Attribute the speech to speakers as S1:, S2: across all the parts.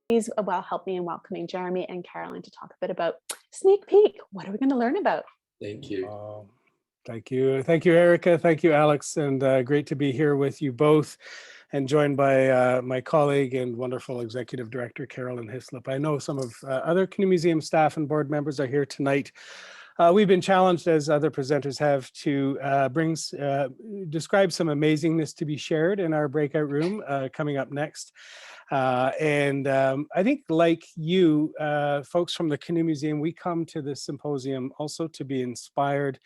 S1: Please help me in welcoming Jeremy and Carolyn to talk a bit about Sneak Peek. What are we going to learn about?
S2: Thank you.
S3: Thank you. Thank you, Erica. Thank you, Alex. And great to be here with you both and joined by my colleague and wonderful Executive Director, Carolyn Hyslop. I know some of other Canoe Museum staff and board members are here tonight. We've been challenged, as other presenters have, to describe some amazingness to be shared in our breakout room coming up next. I think, like you, folks from the Canoe Museum, we come to this symposium also to be inspired,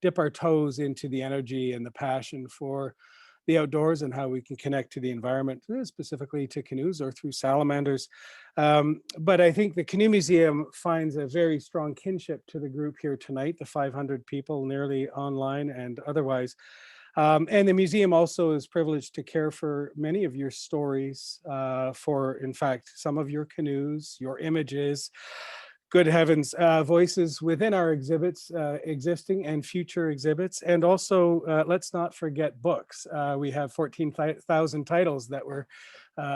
S3: dip our toes into the energy and the passion for the outdoors and how we can connect to the environment, specifically to canoes or through salamanders. But I think the Canoe Museum finds a very strong kinship to the group here tonight, the 500 people nearly online and otherwise. And the museum also is privileged to care for many of your stories, for, in fact, some of your canoes, your images, good heavens, voices within our exhibits, existing and future exhibits. And also, let's not forget books. We have 14,000 titles that were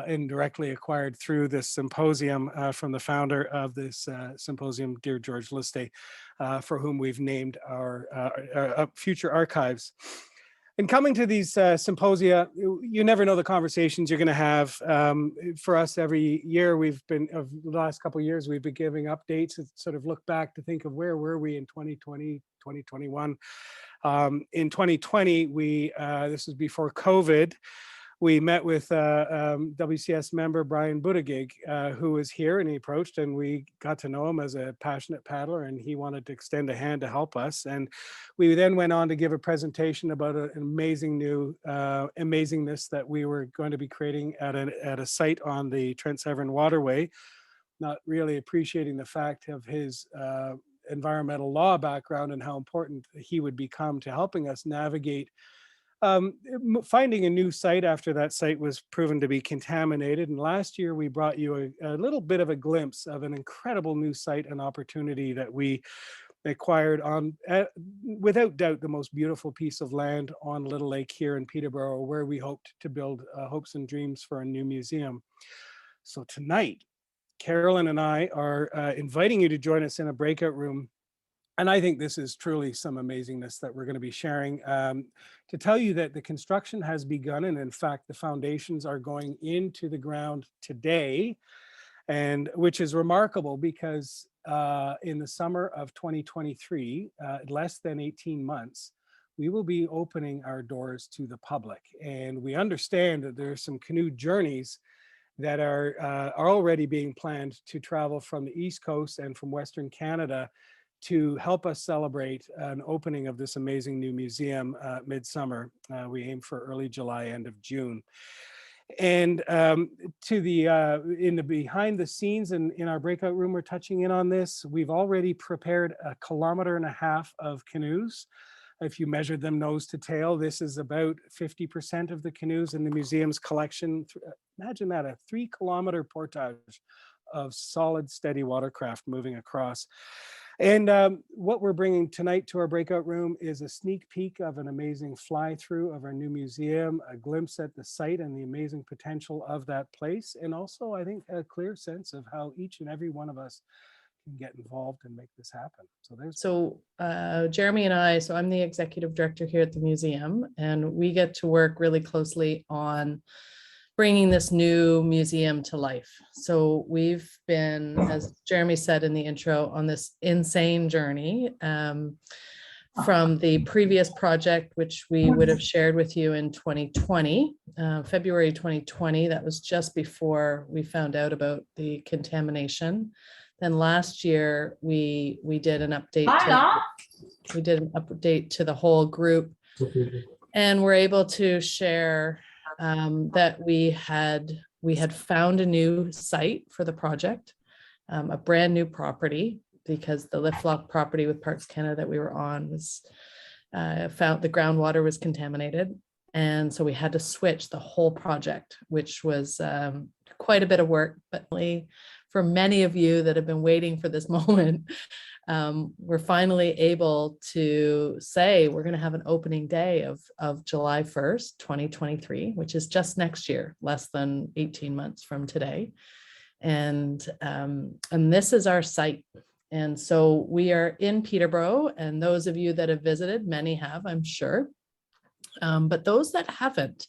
S3: indirectly acquired through this symposium from the founder of this symposium, dear George Liste, for whom we've named our future archives. And coming to these symposia, you never know the conversations you're going to have. For us, every year of the last couple of years, we've been giving updates and sort of look back to think of where were we in 2020, 2021. In 2020, this was before COVID, we met with WCS member Brian Buttigieg, who was here, and he approached, and we got to know him as a passionate paddler, and he wanted to extend a hand to help us. And we then went on to give a presentation about an amazing new amazingness that we were going to be creating at a site on the Trent Severn Waterway, not really appreciating the fact of his environmental law background and how important he would become to helping us navigate finding a new site after that site was proven to be contaminated. And last year we brought you a little bit of a glimpse of an incredible new site and opportunity that we acquired on, without doubt, the most beautiful piece of land on Little Lake here in Peterborough, where we hoped to build hopes and dreams for a new museum. So tonight, Carolyn and I are inviting you to join us in a breakout room. And I think this is truly some amazingness that we're going to be sharing, to tell you that the construction has begun. And in fact, the foundations are going into the ground today, and which is remarkable because in the summer of 2023, less than 18 months, we will be opening our doors to the public. And we understand that there are some canoe journeys that are already being planned to travel from the East Coast and from Western Canada to help us celebrate an opening of this amazing new museum midsummer. We aim for early July, end of June. And to the in the behind the scenes and in our breakout room, we're touching in on this. We've already prepared 1.5 kilometers of canoes. If you measured them nose to tail, this is about 50% of the canoes in the museum's collection. Imagine that, a 3-kilometer portage of solid, steady watercraft moving across. And what we're bringing tonight to our breakout room is a sneak peek of an amazing fly-through of our new museum, a glimpse at the site and the amazing potential of that place, and also, I think, a clear sense of how each and every one of us can get involved and make this happen. So
S4: Jeremy and I, so I'm the executive director here at the museum, and we get to work really closely on bringing this new museum to life. So we've been, as Jeremy said in the intro, on this insane journey from the previous project, which we would have shared with you in 2020, February 2020. That was just before we found out about the contamination. Then last year we did an update. We did an update to the whole group, and we're able to share that we had found a new site for the project, a brand new property, because the lift lock property with Parks Canada that we were on was found the groundwater was contaminated, and so we had to switch the whole project, which was quite a bit of work. But for many of you that have been waiting for this moment, we're finally able to say we're going to have an opening day of July 1st, 2023, which is just next year, less than 18 months from today. And this is our site. And so we are in Peterborough, and those of you that have visited, many have, I'm sure. But those that haven't,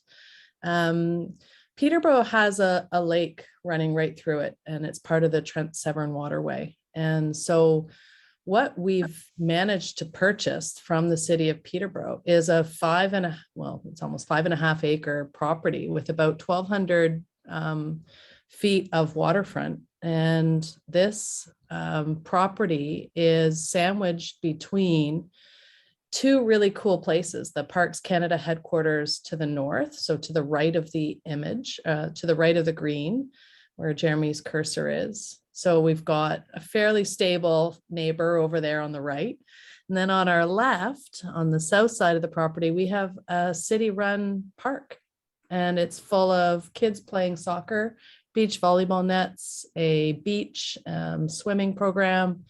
S4: Peterborough has a lake running right through it, and it's part of the Trent Severn Waterway. And so what we've managed to purchase from the city of Peterborough is a it's almost 5.5 acre property with about 1,200 feet of waterfront. And this property is sandwiched between two really cool places: the Parks Canada headquarters to the north, so to the right of the image, to the right of the green, where Jeremy's cursor is. So we've got a fairly stable neighbor over there on the right. And then on our left, on the south side of the property, we have a city-run park, and it's full of kids playing soccer, beach volleyball nets, a beach swimming program.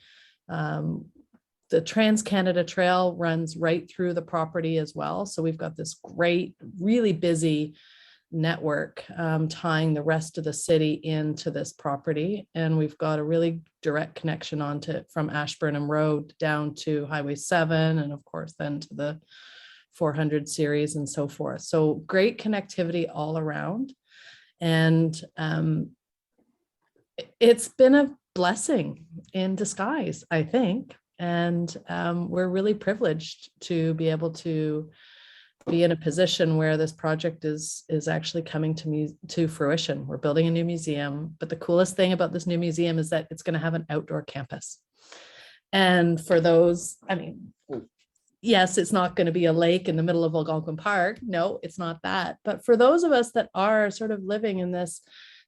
S4: The Trans-Canada Trail runs right through the property as well. So we've got this great, really busy network tying the rest of the city into this property. And we've got a really direct connection from Ashburnham Road down to Highway 7, and of course then to the 400 series and so forth. So great connectivity all around. And it's been a blessing in disguise, I think. And we're really privileged to be able to be in a position where this project is actually coming to fruition. We're building a new museum, but the coolest thing about this new museum is that it's going to have an outdoor campus. And for those, I mean, yes, it's not going to be a lake in the middle of Algonquin Park. No, it's not that. But for those of us that are sort of living in this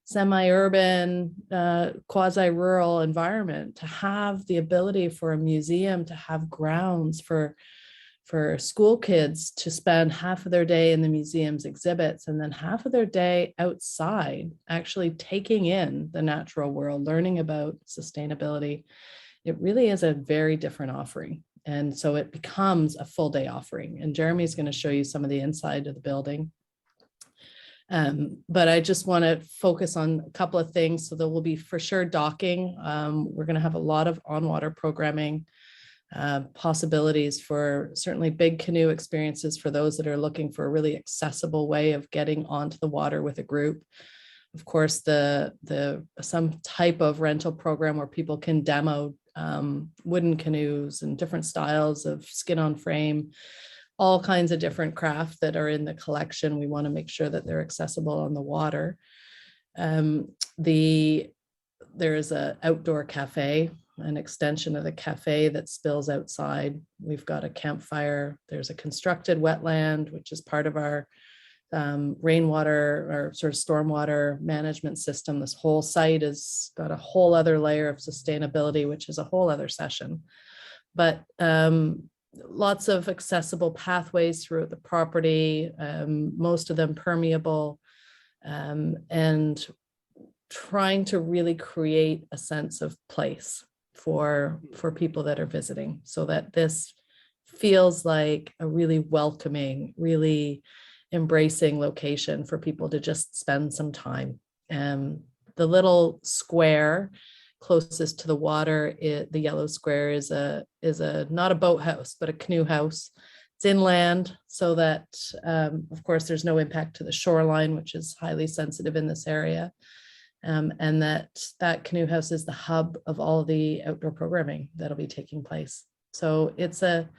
S4: semi-urban, quasi-rural environment, to have the ability for a museum to have grounds for school kids to spend half of their day in the museum's exhibits and then half of their day outside, actually taking in the natural world, learning about sustainability, it really is a very different offering. And so it becomes a full day offering. And Jeremy's going to show you some of the inside of the building. But I just want to focus on a couple of things. So there will be for sure docking. We're going to have a lot of on-water programming, possibilities for certainly big canoe experiences for those that are looking for a really accessible way of getting onto the water with a group. Of course, some type of rental program where people can demo wooden canoes and different styles of skin on frame, all kinds of different craft that are in the collection. We want to make sure that they're accessible on the water. There is an outdoor cafe, an extension of the cafe that spills outside. We've got a campfire. There's a constructed wetland, which is part of our rainwater or sort of stormwater management system. This whole site has got a whole other layer of sustainability, which is a whole other session. But lots of accessible pathways throughout the property, most of them permeable, and trying to really create a sense of place for people that are visiting, so that this feels like a really welcoming, really embracing location for people to just spend some time. The little square closest to the water, the yellow square is not a boathouse, but a canoe house. It's inland, so that of course there's no impact to the shoreline, which is highly sensitive in this area. And that canoe house is the hub of all the outdoor programming that'll be taking place. So it's a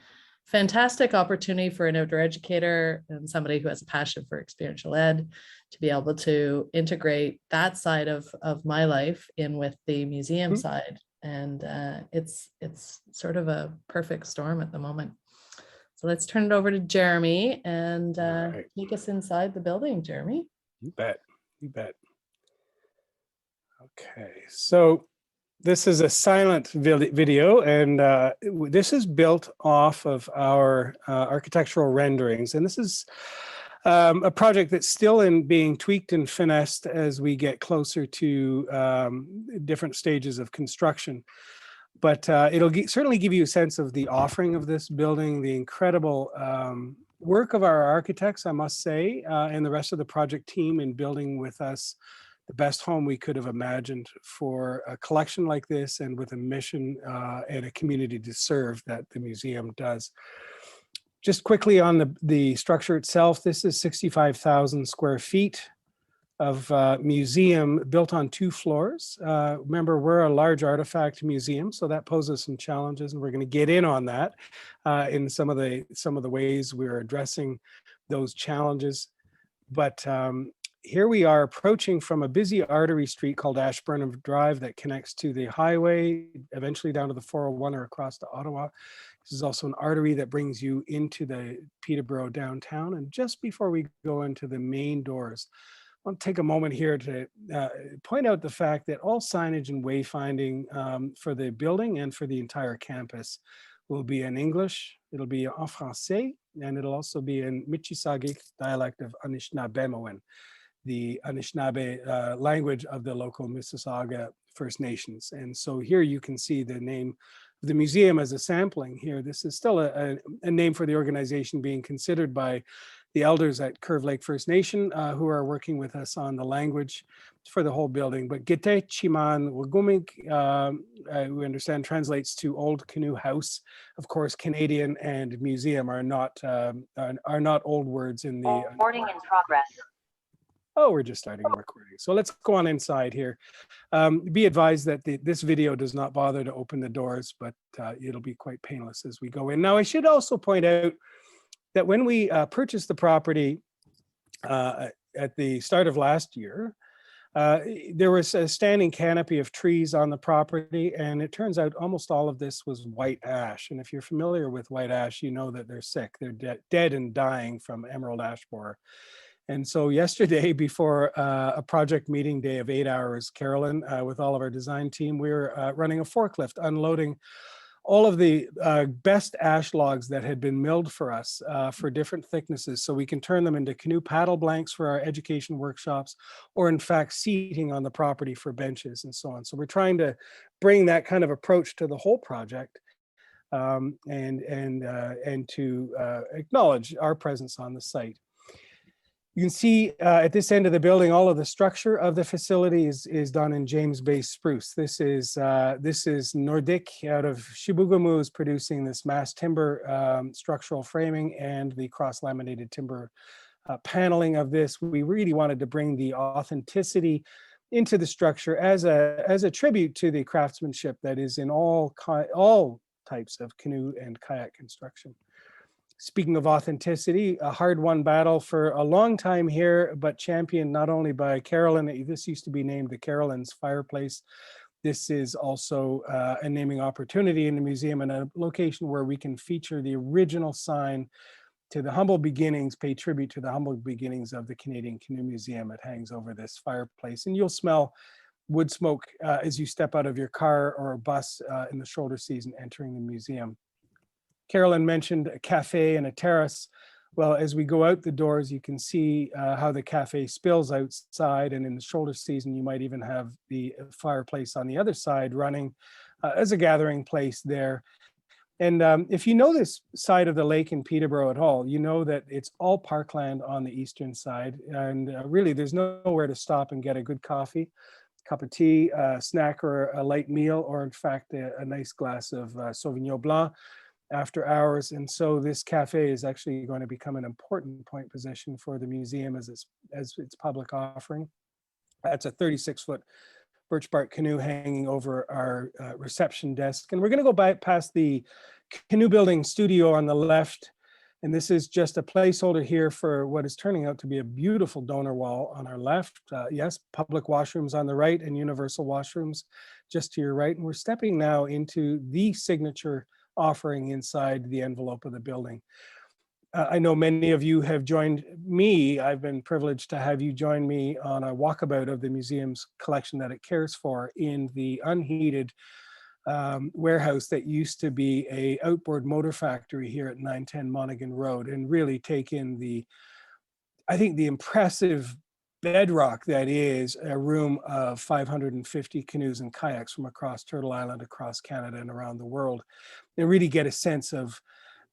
S4: fantastic opportunity for an outdoor educator and somebody who has a passion for experiential ed to be able to integrate that side of my life in with the museum side. And it's sort of a perfect storm at the moment. So let's turn it over to Jeremy and take us inside the building. Jeremy.
S3: You bet. Okay, so this is a silent video, and this is built off of our architectural renderings. And this is a project that's still being tweaked and finessed as we get closer to different stages of construction. But it'll certainly give you a sense of the offering of this building, the incredible work of our architects, I must say, and the rest of the project team in building with us the best home we could have imagined for a collection like this, and with a mission and a community to serve that the museum does. Just quickly on the structure itself, this is 65,000 square feet of museum built on 2 floors. Remember, we're a large artifact museum, so that poses some challenges, and we're going to get in on that in some of the ways we're addressing those challenges. But here we are approaching from a busy artery street called Ashburnham Drive that connects to the highway, eventually down to the 401 or across to Ottawa. This is also an artery that brings you into the Peterborough downtown. And just before we go into the main doors, I want to take a moment here to point out the fact that all signage and wayfinding for the building and for the entire campus will be in English. It'll be en français, and it'll also be in Michisagic dialect of Anishinaabemowin, the Anishinaabe language of the local Mississauga First Nations. And so here you can see the name of the museum as a sampling here. This is still a name for the organization being considered by the elders at Curve Lake First Nation who are working with us on the language for the whole building. But Gite Chiman Wagumik, we understand, translates to Old Canoe House. Of course, Canadian and museum are not old words in the
S2: recording in progress.
S3: Oh, we're just starting recording. So let's go on inside here. Be advised that this video does not bother to open the doors, but it'll be quite painless as we go in. Now, I should also point out that when we purchased the property at the start of last year, there was a standing canopy of trees on the property, and it turns out almost all of this was white ash. And if you're familiar with white ash, you know that they're sick. They're dead and dying from emerald ash borer. And so yesterday, before a project meeting day of 8 hours, Carolyn, with all of our design team, we were running a forklift, unloading all of the best ash logs that had been milled for us for different thicknesses, so we can turn them into canoe paddle blanks for our education workshops, or in fact, seating on the property for benches and so on. So we're trying to bring that kind of approach to the whole project and to acknowledge our presence on the site. You can see at this end of the building, all of the structure of the facility is done in James Bay spruce. This is Nordic out of Shibugamu, is producing this mass timber structural framing and the cross-laminated timber paneling of this. We really wanted to bring the authenticity into the structure as a tribute to the craftsmanship that is in all types of canoe and kayak construction. Speaking of authenticity, a hard-won battle for a long time here, but championed not only by Carolyn. This used to be named the Carolyn's Fireplace. This is also a naming opportunity in the museum, and a location where we can feature the original sign to the humble beginnings, pay tribute to the humble beginnings of the Canadian Canoe Museum. It hangs over this fireplace, and you'll smell wood smoke as you step out of your car or a bus in the shoulder season entering the museum. Carolyn mentioned a cafe and a terrace. Well, as we go out the doors, you can see how the cafe spills outside, and in the shoulder season, you might even have the fireplace on the other side running as a gathering place there. And if you know this side of the lake in Peterborough at all, you know that it's all parkland on the eastern side, and really there's nowhere to stop and get a good coffee, cup of tea, a snack, or a light meal, or in fact, a nice glass of Sauvignon Blanc after hours. And so this cafe is actually going to become an important point position for the museum as its public offering. That's a 36-foot birch bark canoe hanging over our reception desk. And we're going to go past the canoe building studio on the left. And this is just a placeholder here for what is turning out to be a beautiful donor wall on our left. Yes, public washrooms on the right and universal washrooms just to your right. And we're stepping now into the signature offering inside the envelope of the building. I know many of you have joined me. I've been privileged to have you join me on a walkabout of the museum's collection that it cares for in the unheated warehouse that used to be a outboard motor factory here at 910 Monaghan Road, and really take in I think the impressive bedrock that is a room of 550 canoes and kayaks from across Turtle Island, across Canada, and around the world, and really get a sense of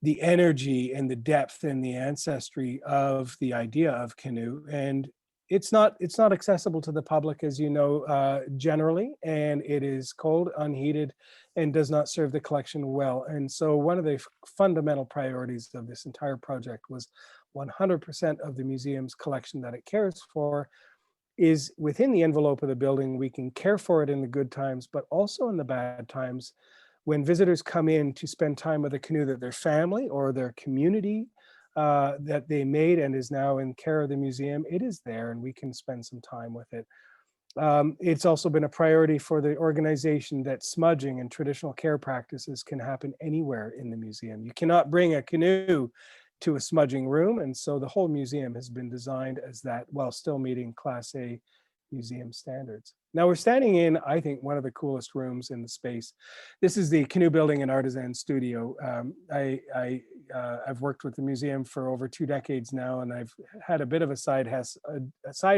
S3: the energy and the depth and the ancestry of the idea of canoe. And it's not accessible to the public, as you know, generally, and it is cold, unheated, and does not serve the collection well. And so one of the fundamental priorities of this entire project was 100% of the museum's collection that it cares for is within the envelope of the building. We can care for it in the good times, but also in the bad times when visitors come in to spend time with a canoe that their family or their community that they made and is now in care of the museum. It is there and we can spend some time with it. It's also been a priority for the organization that smudging and traditional care practices can happen anywhere in the museum. You cannot bring a canoe to a smudging room, and so the whole museum has been designed as that while still meeting Class A museum standards. Now we're standing in, I think, one of the coolest rooms in the space. This is the Canoe Building and Artisan Studio. I've worked with the museum for over 2 decades now, and I've had a bit of a side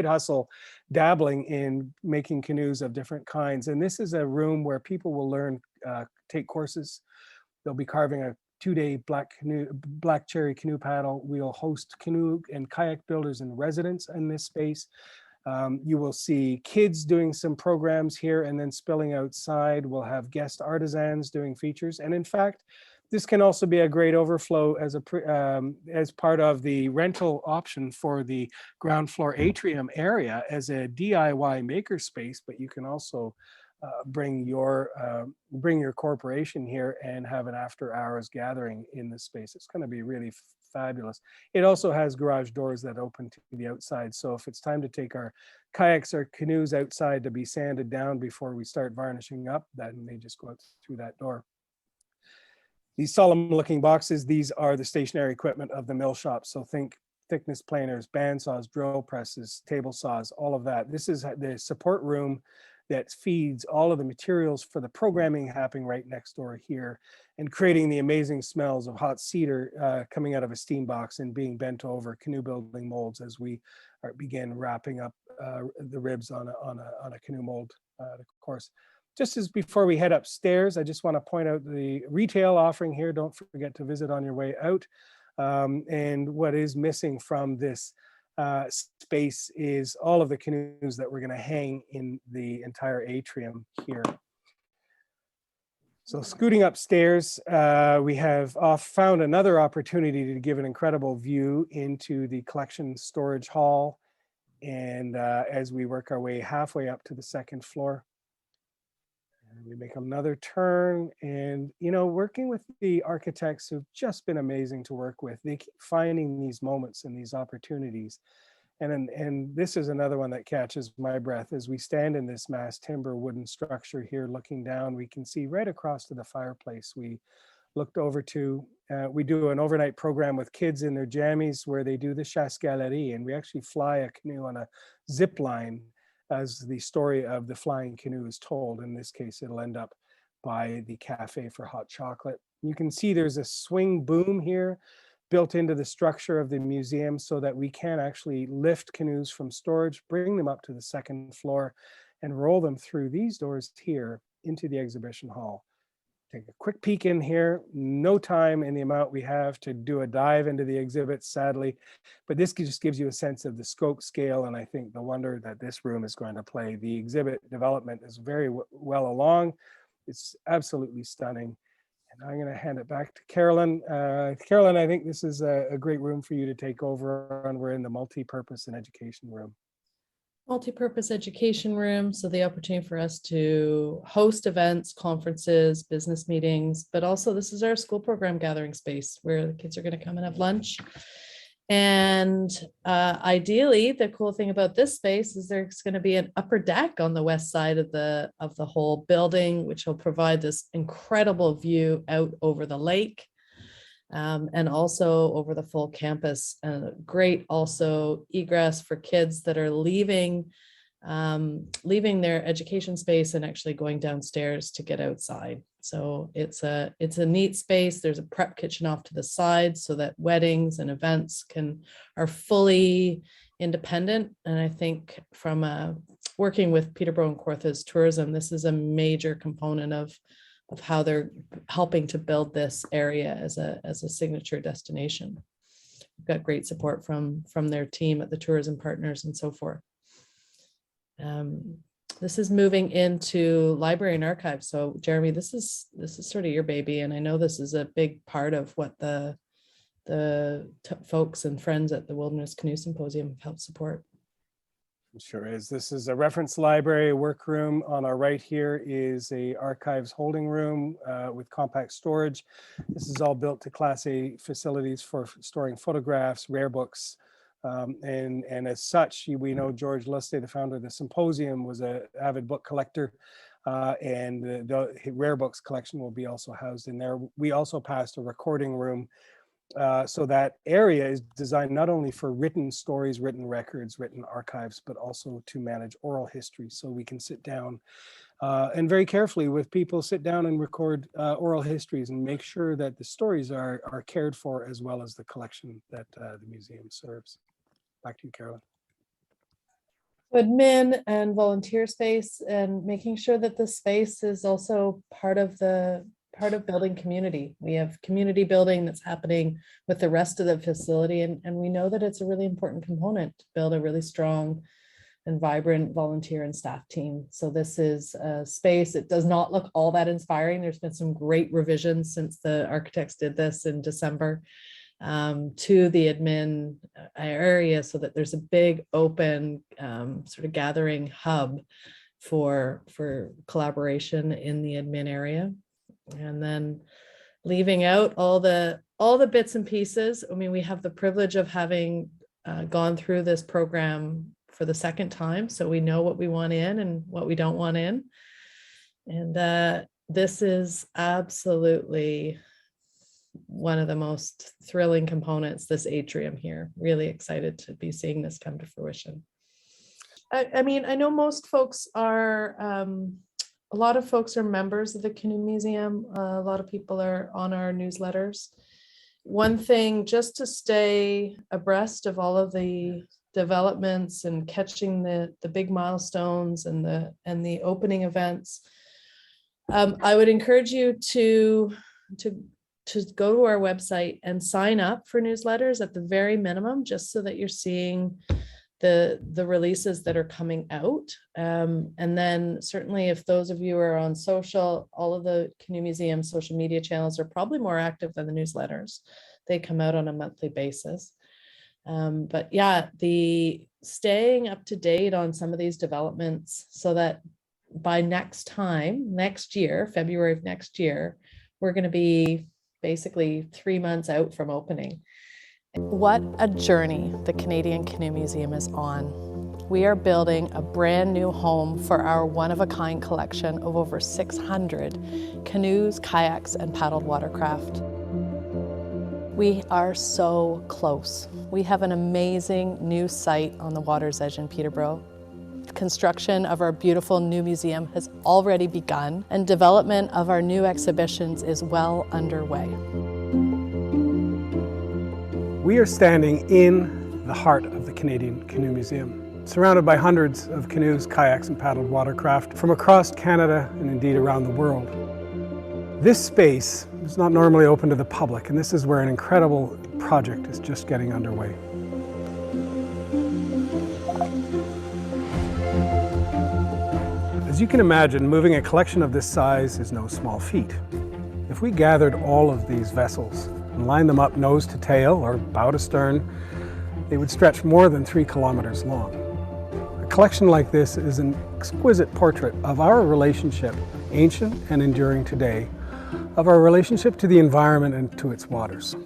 S3: hustle dabbling in making canoes of different kinds. And this is a room where people will learn, take courses. They'll be carving a 2-day black cherry canoe paddle. We'll host canoe and kayak builders in residence in this space. You will see kids doing some programs here, and then spilling outside, we'll have guest artisans doing features. And in fact, this can also be a great overflow as part of the rental option for the ground floor atrium area as a DIY makerspace. But you can also bring your corporation here and have an after hours gathering in this space. It's going to be really fabulous. It also has garage doors that open to the outside. So if it's time to take our kayaks or canoes outside to be sanded down before we start varnishing up, then they just go out through that door. These solemn looking boxes, these are the stationary equipment of the mill shop. So think thickness planers, bandsaws, drill presses, table saws, all of that. This is the support room that feeds all of the materials for the programming happening right next door here, and creating the amazing smells of hot cedar coming out of a steam box and being bent over canoe building molds as we begin wrapping up the ribs on a canoe mold course. Just as before we head upstairs, I just want to point out the retail offering here. Don't forget to visit on your way out. And what is missing from this space is all of the canoes that we're going to hang in the entire atrium here. So scooting upstairs, we have found another opportunity to give an incredible view into the collection storage hall. And as we work our way halfway up to the second floor, we make another turn, and, you know, working with the architects who've just been amazing to work with, they keep finding these moments and these opportunities. And this is another one that catches my breath. As we stand in this mass timber wooden structure here, looking down, we can see right across to the fireplace we looked over to. We do an overnight program with kids in their jammies where they do the chasse galerie, and we actually fly a canoe on a zip line as the story of the flying canoe is told. In this case, it'll end up by the Cafe for Hot Chocolate. You can see there's a swing boom here built into the structure of the museum so that we can actually lift canoes from storage, bring them up to the second floor, and roll them through these doors here into the exhibition hall. Take a quick peek in here. No time in the amount we have to do a dive into the exhibit, sadly, but this just gives you a sense of the scope, scale, and I think the wonder that this room is going to play. The exhibit development is very well along. It's absolutely stunning. And I'm going to hand it back to Carolyn. Carolyn, I think this is a great room for you to take over, and we're in the multi-purpose and education room.
S4: Multi-purpose education room, so the opportunity for us to host events, conferences, business meetings, but also this is our school program gathering space where the kids are going to come and have lunch. And ideally, the cool thing about this space is there's going to be an upper deck on the west side of the whole building, which will provide this incredible view out over the lake. And also over the full campus. Great also egress for kids that are leaving their education space and actually going downstairs to get outside. So it's a neat space. There's a prep kitchen off to the side so that weddings and events are fully independent. And I think from working with Peterborough and Kawarthas Tourism, this is a major component of how they're helping to build this area as a signature destination. We've got great support from their team at the tourism partners and so forth. This is moving into library and archives. So Jeremy, this is sort of your baby, and I know this is a big part of what the folks and friends at the Wilderness Canoe Symposium have helped support.
S3: It sure is. This is a reference library workroom. On our right here is a archives holding room with compact storage. This is all built to Class A facilities for storing photographs, rare books, and as such, we know George Lusty, the founder of the symposium, was an avid book collector, and the rare books collection will be also housed in there. We also passed a recording room. So that area is designed not only for written stories, written records, written archives, but also to manage oral history. So we can sit down and very carefully with people sit down and record oral histories and make sure that the stories are cared for, as well as the collection that the museum serves. Back to you, Carolyn.
S4: Admin and volunteer space, and making sure that the space is also part of building community. We have community building that's happening with the rest of the facility, and we know that it's a really important component to build a really strong and vibrant volunteer and staff team. So this is a space. It does not look all that inspiring. There's been some great revisions since the architects did this in December to the admin area, so that there's a big open sort of gathering hub for collaboration in the admin area. And then leaving out all the bits and pieces. I mean, we have the privilege of having gone through this program for the second time, so we know what we want in and what we don't want in. And this is absolutely one of the most thrilling components, this atrium here. Really excited to be seeing this come to fruition. I mean, I know most folks are, a lot of folks are members of the Canoe Museum. A lot of people are on our newsletters. One thing, just to stay abreast of all of the developments and catching the big milestones and the opening events, I would encourage you to go to our website and sign up for newsletters at the very minimum, just so that you're seeing the releases that are coming out. And then certainly if those of you are on social, all of the Canoe Museum social media channels are probably more active than the newsletters. They come out on a monthly basis. But yeah, the staying up to date on some of these developments, so that by next year, February of next year, we're going to be basically 3 months out from opening. What a journey the Canadian Canoe Museum is on. We are building a brand new home for our one-of-a-kind collection of over 600 canoes, kayaks, and paddled watercraft. We are so close. We have an amazing new site on the water's edge in Peterborough. Construction of our beautiful new museum has already begun, and development of our new exhibitions is well underway.
S3: We are standing in the heart of the Canadian Canoe Museum, surrounded by hundreds of canoes, kayaks, and paddled watercraft from across Canada and indeed around the world. This space is not normally open to the public, and this is where an incredible project is just getting underway. As you can imagine, moving a collection of this size is no small feat. If we gathered all of these vessels and lined them up nose to tail or bow to stern, they would stretch more than 3 kilometers long. A collection like this is an exquisite portrait of our relationship, ancient and enduring today, of our relationship to the environment and to its waters.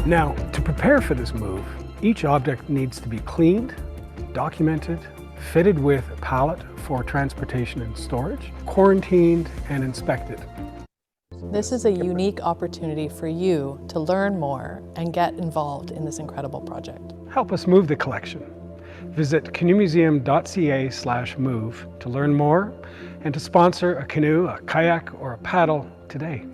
S3: Now, to prepare for this move, each object needs to be cleaned, documented, fitted with a pallet for transportation and storage, quarantined, and inspected.
S4: This is a unique opportunity for you to learn more and get involved in this incredible project.
S3: Help us move the collection. Visit canoemuseum.ca/move to learn more and to sponsor a canoe, a kayak, or a paddle today.